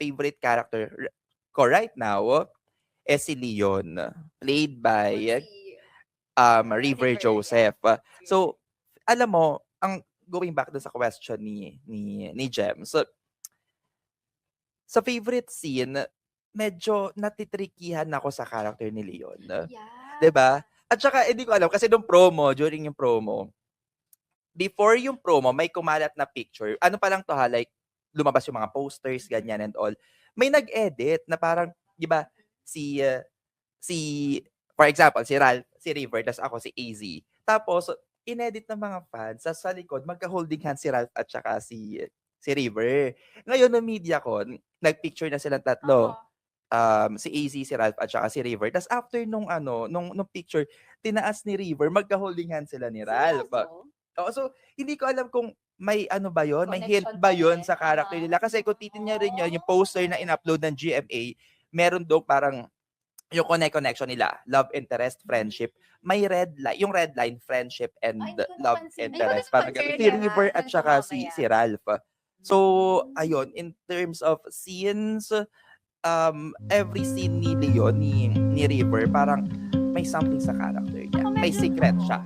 favorite character ko right now is si Leon, played by River River, yeah. Joseph. So, alam mo, ang going back dun sa question ni Gems, sa favorite scene, medyo natitrikihan ako sa character ni Leon. 'Di Yeah. ba? At saka hindi ko alam kasi nung promo, during yung promo, before yung promo may kumalat na picture. Ano pa lang 'to ha, like lumabas yung mga posters ganyan and all. May nag-edit na parang 'di ba si si for example si Ralph, si River, tas ako si AZ. Tapos inedit ng mga fans sa likod magka-holding hands si Ralph at saka si River. Ngayon nung MediaCon, nag-picture na silang tatlo. Uh-huh. Si AZ, si Ralph at saka si River. Tas after nung ano, nung picture, tinaas ni River, magka-holding hands sila ni Ralph. Seryoso? Oo, so hindi ko alam kung may ano ba yun, may hint Connection ba pa yun rin, sa character nila. Kasi kung titignan rin yun, yung poster na in-upload ng GMA, meron daw parang yung connection nila, love interest, Mhm. friendship. May red line, yung red line, friendship and Hindi ko love napansin Hindi ko din interest. yan. Parang ganun. napansin Si yan. River at Tignan ko saka si mamaya. Ralph. So, Hmm. ayun, in terms of scenes, every scene ni Leon, ni River, parang may something sa character niya. Ako May medyo secret siya.